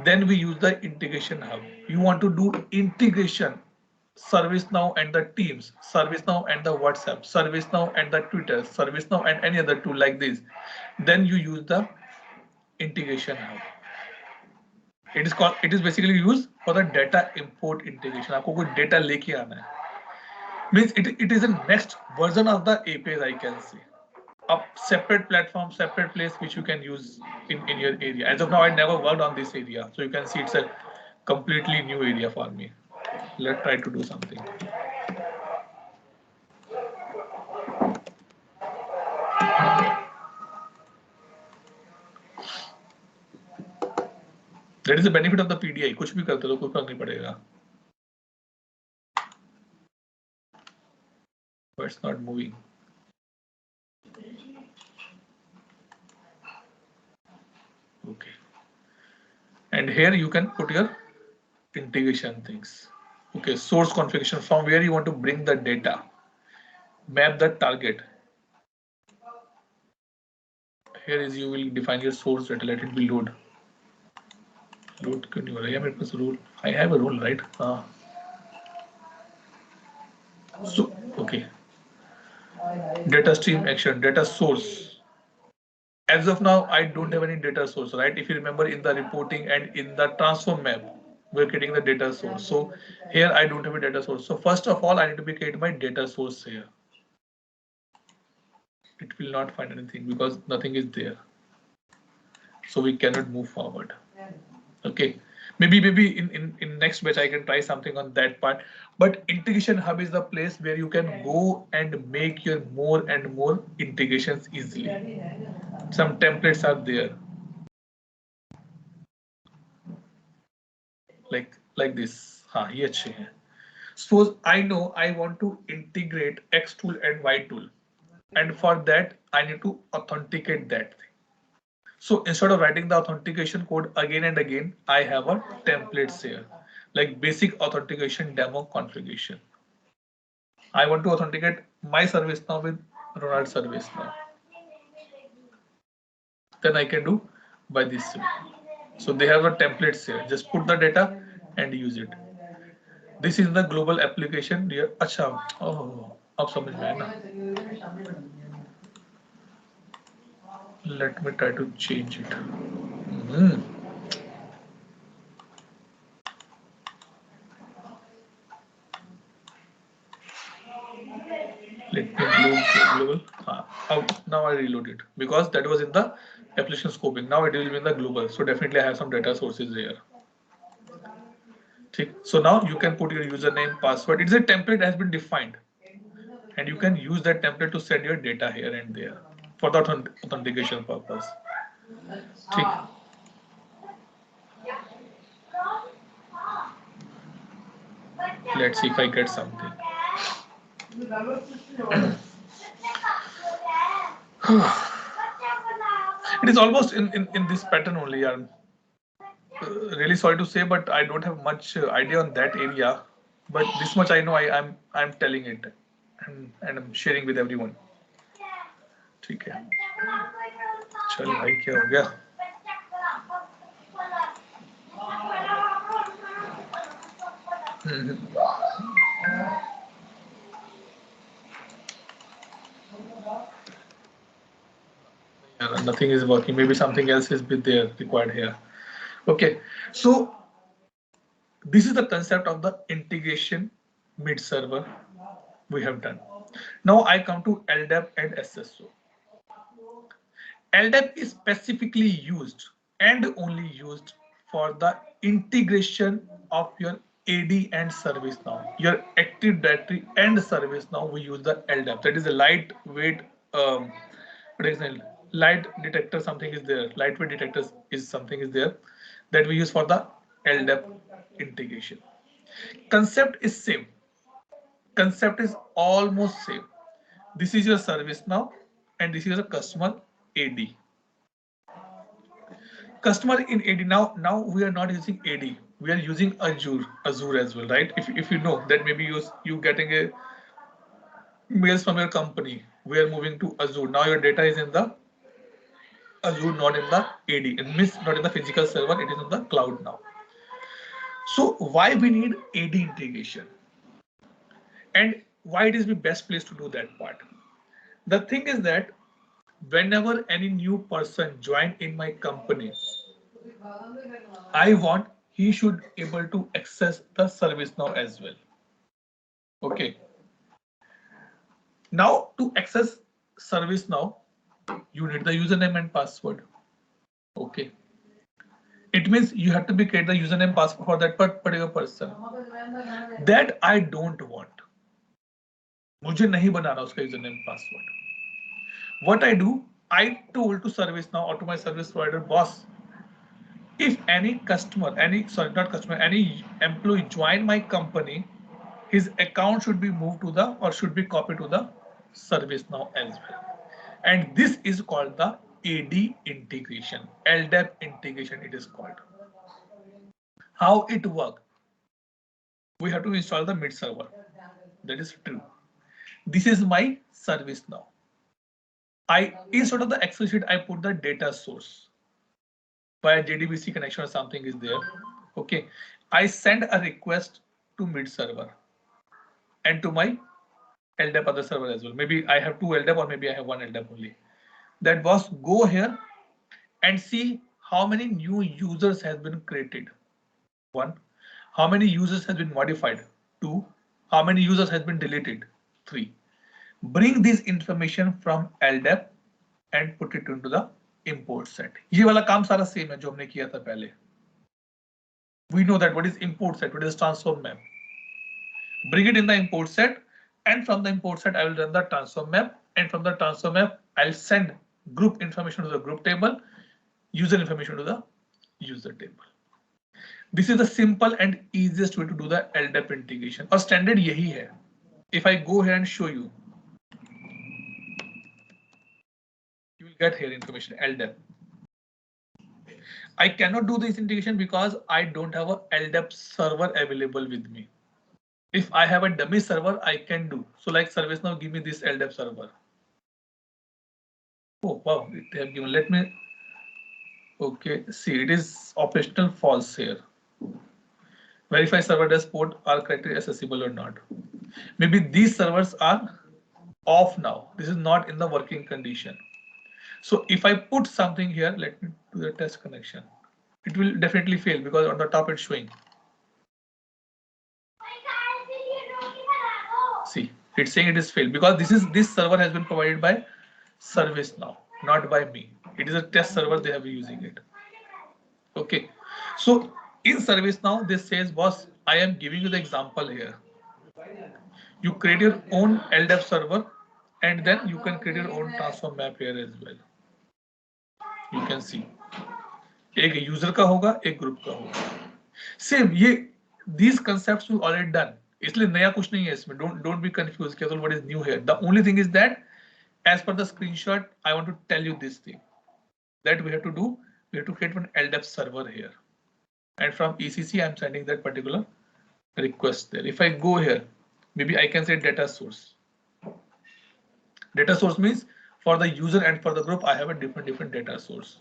Then we use the Integration Hub. You want to do integration, ServiceNow and the Teams, ServiceNow and the WhatsApp, ServiceNow and the Twitter, ServiceNow and any other tool like this. Then you use the Integration Hub. It is basically used for the data import integration. आपको कोई data लेके आना है. Means it is a next version of the APIs, I can say. A separate platform, separate place which you can use in your area. As of now, I never worked on this area. So you can see it's a completely new area for me. Let's try to do something. That is the benefit of the PDI. कुछ भी करते रहो, कोई फर्क नहीं पड़ेगा. But it's not moving. Okay. And here you can put your integration things. Okay, source configuration, from where you want to bring the data. Map the target. Here is you will define your source data. Let it be load. Load क्यों नहीं हो रहा है? मेरे पास rule. I have a rule, right? So okay. Data stream action, data source. As of now, I don't have any data source, right? If you remember in the reporting and in the transform map, we're getting the data source. So here I don't have a data source. So first of all, I need to create my data source here. It will not find anything because nothing is there. So we cannot move forward. Okay. Maybe in next batch I can try something on that part. But Integration Hub is the place where you can go and make your more and more integrations easily. Some templates are there. Like this. ये अच्छे हैं. Suppose I know I want to integrate X tool and Y tool. And for that, I need to authenticate that thing. So instead of writing the authentication code again and again, I have a templates here, like basic authentication demo configuration. I want to authenticate my service now with Ronald service now. Then I can do by this way. So they have a templates here. Just put the data and use it. This is the global application. अच्छा, oh, अब समझ में आया ना. Let me try to change it. Let me global. Now I reload it because that was in the application scoping. Now it will be in the global. So definitely I have some data sources there. So now you can put your username, password. It's a template that has been defined. And you can use that template to send your data here and there for the authentication purpose. Let's see if I get something. It is almost in this pattern only. Really sorry to say, but I don't have much idea on that area. But this much I know. I'm telling it, and I'm sharing with everyone. ठीक है. चल भाई क्या हो गया? Nothing is working. Maybe something else is there required here. Okay, so this is the concept of the integration mid server we have done. Now I come to LDAP and SSO. LDAP is specifically used and only used for the integration of your AD and ServiceNow. Your Active Directory and ServiceNow, we use the LDAP. That is a lightweight, light detector. Something is there. Lightweight detectors is something is there that we use for the LDAP integration. Concept is same. Concept is almost same. This is your ServiceNow and this is a customer AD. Customer in AD now we are not using AD. we are using Azure as well, right? If you know that maybe you getting a mails from your company, we are moving to Azure. Now your data is in the Azure, not in the AD. It means not in the physical server, it is in the cloud now. So why we need AD integration? And why it is the best place to do that part? The thing is that whenever any new person join in my company, I want he should able to access the service now as well. Okay. Now to access service now, you need the username and password. Okay. It means you have to be create the username password for that particular person. That I don't want. मुझे नहीं बनाना उसका username password. What I do, I told to ServiceNow or to my service provider, boss, if any customer, any employee join my company, his account should be moved to the or should be copied to the ServiceNow as well. And this is called the AD integration, LDAP integration it is called. How it works? We have to install the mid server. That is true. This is my service now. Instead of the Excel sheet, I put the data source via JDBC connection or something is there. Okay. I send a request to mid server and to my LDAP other server as well. Maybe I have two LDAP or maybe I have one LDAP only. That boss go here and see how many new users has been created. 1. How many users has been modified? 2. How many users has been deleted? 3. Bring this information from LDAP and put it into the import set. ये वाला काम सारा same है जो हमने किया था पहले. We know that what is import set, what is transform map. Bring it in the import set, and from the import set I will run the transform map, and from the transform map I'll send group information to the group table, user information to the user table. This is the simple and easiest way to do the LDAP integration. और standard यही है. If I go here and show you, you will get here information LDAP. I cannot do this integration because I don't have a LDAP server available with me. If I have a dummy server, I can do. So like ServiceNow, give me this LDAP server. Oh wow, they have given. Let me. Okay, see, it is operational false here. Verify server does port are correctly accessible or not. Maybe these servers are off now. This is not in the working condition. So if I put something here, let me do the test connection. It will definitely fail because on the top it's showing. See, it's saying it is failed because this server has been provided by ServiceNow, not by me. It is a test server, they have been using it. Okay, so in ServiceNow, this says, boss, I am giving you the example here. You create your own LDAP server and then you can create your own transform map here as well. You can see. एक user का होगा, एक group का होगा. Same ये these concepts we already done. इसलिए नया कुछ नहीं है इसमें. Don't be confused. Ketul, what is new here? The only thing is that as per the screenshot, I want to tell you this thing that we have to do. We have to create one LDAP server here, and from ECC I'm sending that particular request there. If I go here, maybe I can say data source. Data source means for the user and for the group I have a different data source.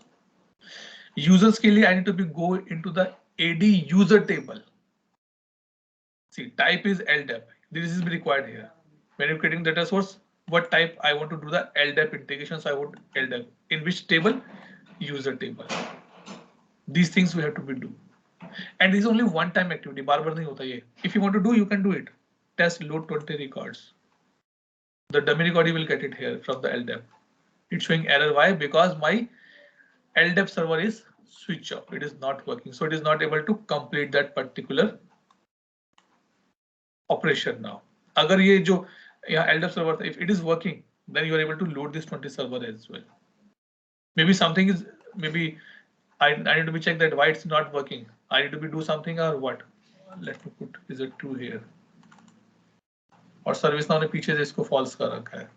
Users के लिए I need to go into the AD user table. See, type is LDAP. This is required here. When you're creating data source, what type I want to do the LDAP integration. So I want LDAP in which table? User table. These things we have to be do. And this is only one time activity. बार-बार नहीं होता ये. If you want to do, you can do it. Test load 20 records. The dummy record you will get it here from the LDAP. It's showing error. Why? Because my LDAP server is switch off. It is not working. So it is not able to complete that particular operation now. अगर ये जो यहाँ LDAP server if it is working, then you are able to load this 20 server as well. Maybe something is I need to be check that why it's not working. I need to be do something or what? Let me put is it true here? और ServiceNow ने पीछे से इसको false कर रखा है.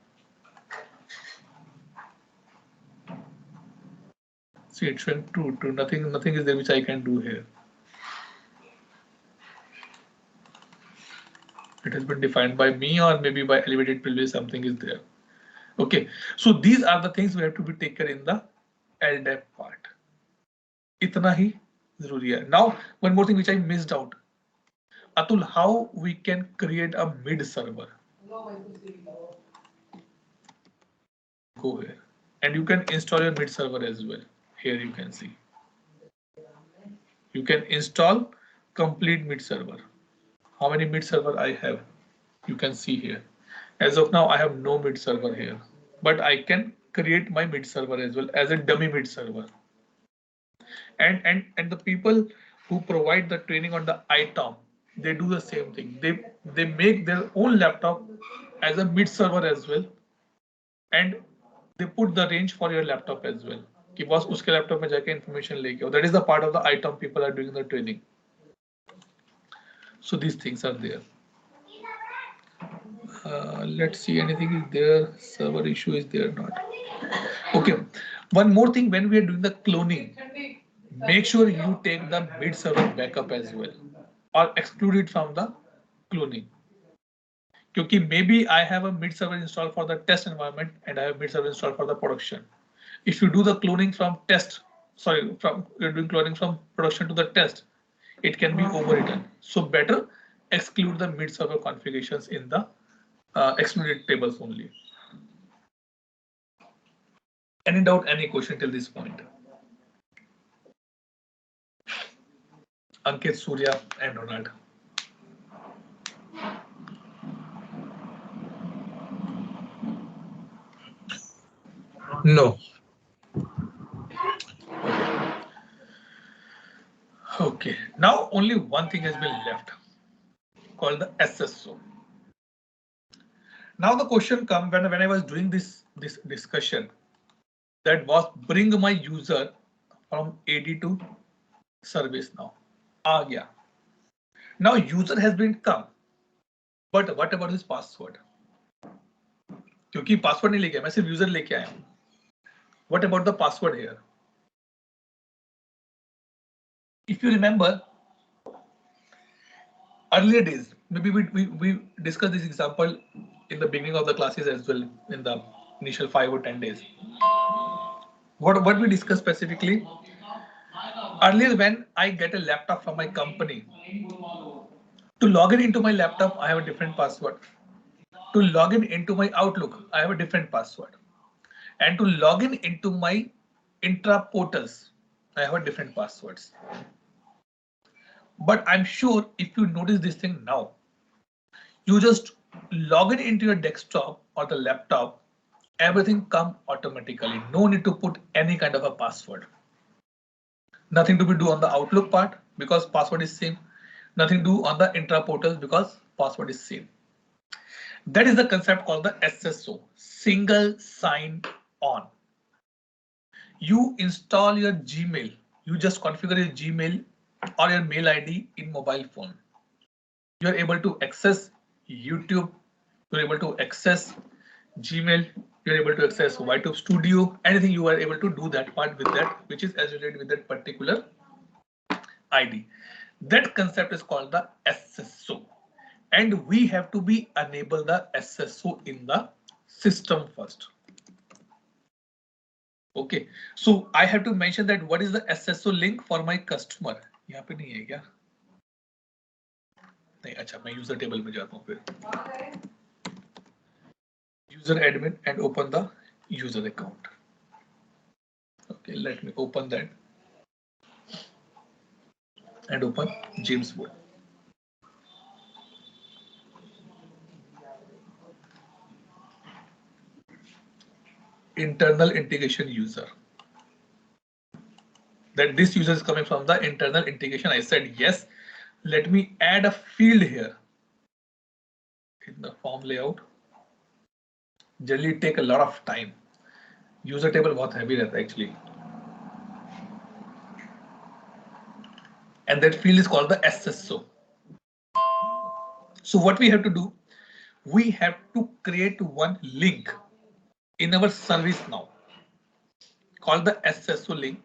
See, it's showing true. Nothing is there which I can do here. It has been defined by me or maybe by elevated privilege, something is there. Okay, so these are the things we have to be taken in the LDAP part. Itna hi zaruri hai. Now, one more thing which I missed out. Atul, how we can create a mid server? Go here. And you can install your mid server as well. Here you can see. You can install complete mid server. How many mid server I have? You can see here. As of now, I have no mid server here, but I can create my mid server as well as a dummy mid server. And the people who provide the training on the ITOM, they do the same thing. They make their own laptop as a mid server as well, and they put the range for your laptop as well. कि बस उसके laptop में जाके information लेके आओ. That is the part of the ITOM people are doing the training. So these things are there. Let's see, anything is there, server issue is there or not. Okay, one more thing, when we are doing the cloning, make sure you take the mid server backup as well or exclude it from the cloning. Because maybe I have a mid server installed for the test environment and I have mid server installed for the production. If you do the cloning from you're doing cloning from production to the test, it can be overwritten. So better exclude the mid server configurations in the excluded tables only. Any doubt, any question till this point? Ankit, Surya, and Ronald. No. Okay, now only one thing has been left, called the SSO. Now the question comes when I was doing this discussion, that was bring my user from AD to ServiceNow. Yeah. Now user has been come, but what about his password? क्योंकि password नहीं लेके आया, मैं सिर्फ user लेके आया हूँ. What about the password here? If you remember, earlier days, maybe we discussed this example in the beginning of the classes as well, in the initial 5 or 10 days. What we discussed specifically, earlier when I get a laptop from my company, to log in into my laptop, I have a different password. To log in into my Outlook, I have a different password. And to log in into my intra portals, I have a different passwords. But I'm sure if you notice this thing now, you just log in into your desktop or the laptop, everything comes automatically. No need to put any kind of a password. Nothing to be do on the Outlook part because password is same. Nothing to do on the intra portals because password is same. That is the concept called the SSO, single sign on. You install your Gmail, you just configure your Gmail or your mail ID in mobile phone. You're able to access YouTube, you're able to access Gmail, you're able to access YTube Studio, anything you are able to do that part with that, which is associated with that particular ID. That concept is called the SSO. And we have to be enable the SSO in the system first. Okay, so I have to mention that what is the SSO link for my customer. यहाँ पे नहीं है क्या? नहीं, अच्छा मैं user table में जाता हूँ फिर. User admin and open the user account. Okay, let me open that and open James board. Internal integration user. That this user is coming from the internal integration. I said yes. Let me add a field here in the form layout. Generally take a lot of time. User table बहुत heavy रहता है actually. And that field is called the SSO. So what we have to do, we have to create one link in our service now called the SSO link,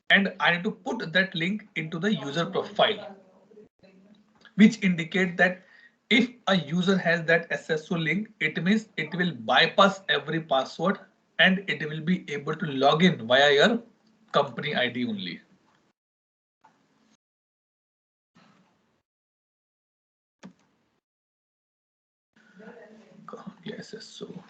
and I need to put that link into the user profile, which indicate that If a user has that SSO link, it means it will bypass every password and it will be able to log in via your company ID only. Yes, SSO.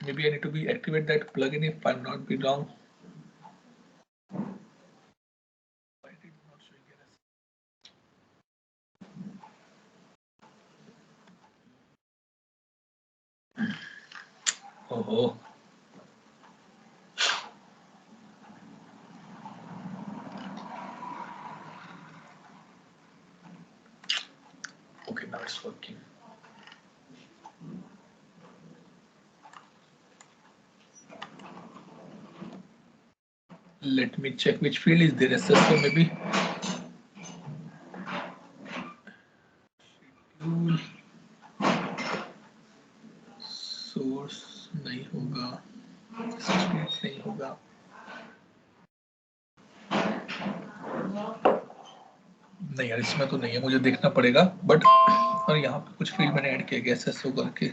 Maybe I need to be activate that plugin if I'm not be wrong. Why did it not showing it? Oh. Okay, now it's working. Let me check which field is there. SSO maybe. Schedule. Source नहीं होगा. Speed नहीं होगा. नहीं यार इसमें तो नहीं है, मुझे देखना पड़ेगा. बट और यहाँ पे कुछ फील्ड मैंने ऐड किया गया SSO करके.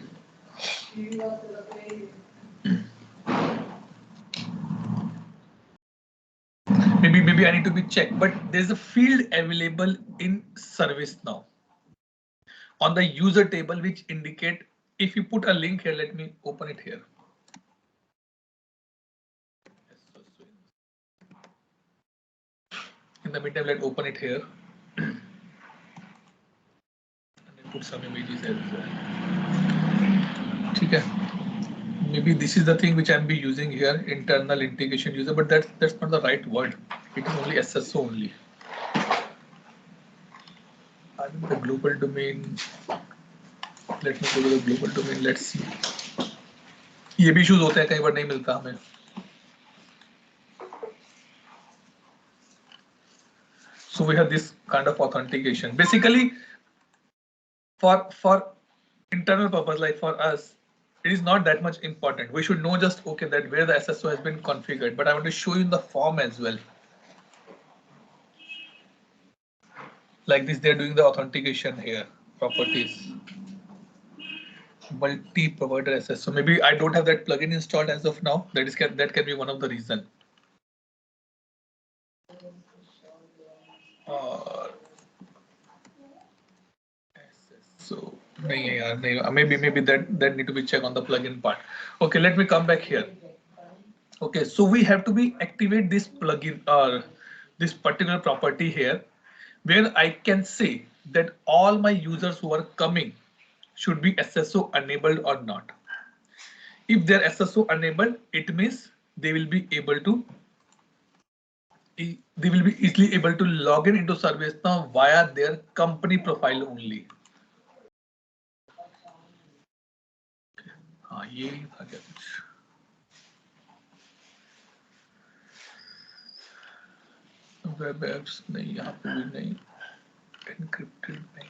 Maybe I need to be checked, but there's a field available in ServiceNow on the user table which indicate, if you put a link here, let me open it here. In the meantime, let's open it here. And I put some images as well. Okay. Maybe this is the thing which I'm be using here, internal integration user, but that's not the right word. It is only SSO only. I think the global domain. Let me go to the global domain. Let's see. ये भी issues होते हैं, कई बार नहीं मिलता हमें. So we have this kind of authentication. Basically, for internal purpose, like for us, it is not that much important. We should know just okay that where the SSO has been configured. But I want to show you in the form as well. Like this, they're doing the authentication here. Properties. Multi-provider SSO. Maybe I don't have that plugin installed as of now. That can be one of the reason. So maybe that need to be checked on the plugin part. Okay, let me come back here. Okay, so we have to be activate this plugin or this particular property here, where I can say that all my users who are coming should be SSO enabled or not. If they're SSO enabled, it means they will be easily able to log in into ServiceNow via their company profile only. हाँ ये था क्या कुछ. Web apps नहीं, यहाँ पे भी नहीं. Encrypted नहीं.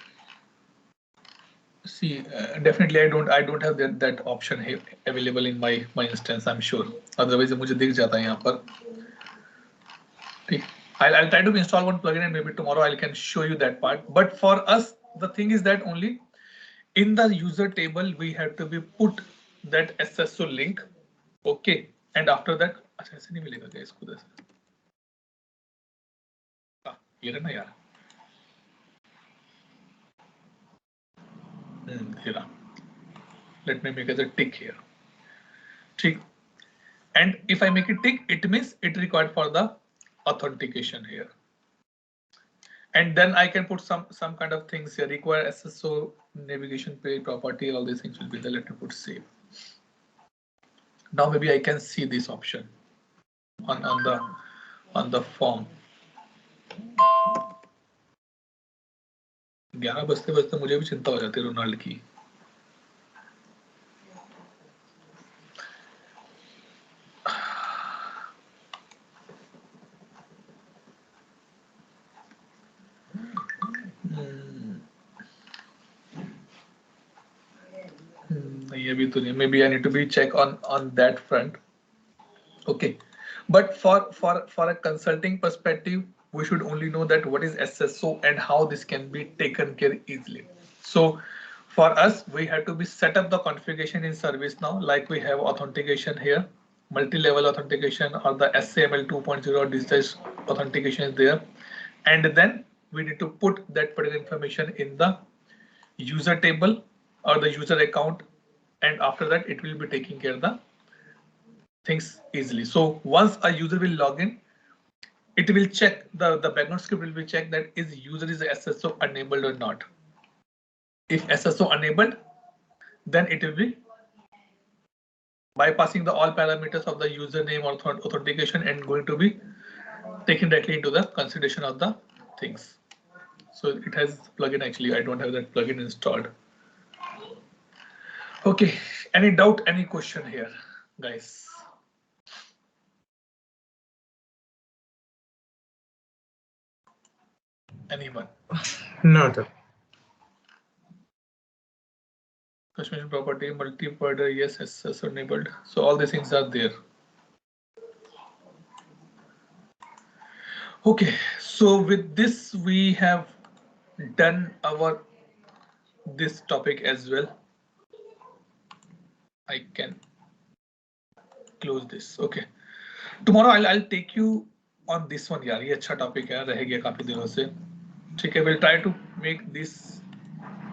See, definitely I don't have that option here available in my instance. I'm sure. Otherwise मुझे दिख जाता है यहाँ पर. ठीक. I'll try to install one plugin and maybe tomorrow I can show you that part. But for us, the thing is that only in the user table we have to be put that SSO link. Okay. And after that, अच्छा ऐसे नहीं मिलेगा क्या इसको ऐसे? ये ना यार. Here. Let me make as a tick here. Tick. And if I make it tick, it means it required for the authentication here. And then I can put some kind of things here. Require SSO navigation page property. All these things will be there. Let me put save. Now maybe I can see this option on the form. 11 बजते मुझे भी चिंता हो जाती है Ronald की. नहीं अभी तो नहीं. Maybe I need to be check on that front. Okay. But for a consulting perspective, we should only know that what is SSO and how this can be taken care easily. So for us, we have to be set up the configuration in ServiceNow, like we have authentication here, multi-level authentication, or the SAML 2.0 digital authentication is there. And then we need to put that particular information in the user table or the user account. And after that, it will be taking care of the things easily. So once a user will log in, it will check the background script will be checked that is user is SSO enabled or not. If SSO enabled, then it will be bypassing the all parameters of the username or authentication and going to be taken directly into the consideration of the things. So it has plugin actually. I don't have that plugin installed. Okay, any doubt, any question here, guys? Anyone? No, sir. Customization property, multi-provider, yes, SSO enabled. So all these things are there. Okay, so with this we have done our this topic as well. I can close this. Okay, tomorrow I'll take you on this one यार, ये अच्छा topic है, रह गया काफी दिनों से. ठीक है, we'll try to make this,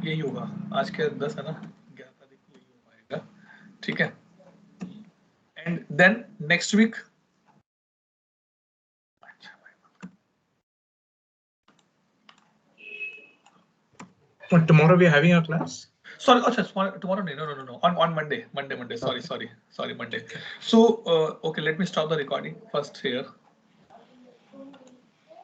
यही होगा आज के 10 है ना, 11 तारीख को यही हो पाएगा. ठीक है, and then next week But tomorrow we are having a class. sorry, tomorrow no, on Monday, Sorry, Monday. So okay, let me stop the recording first here.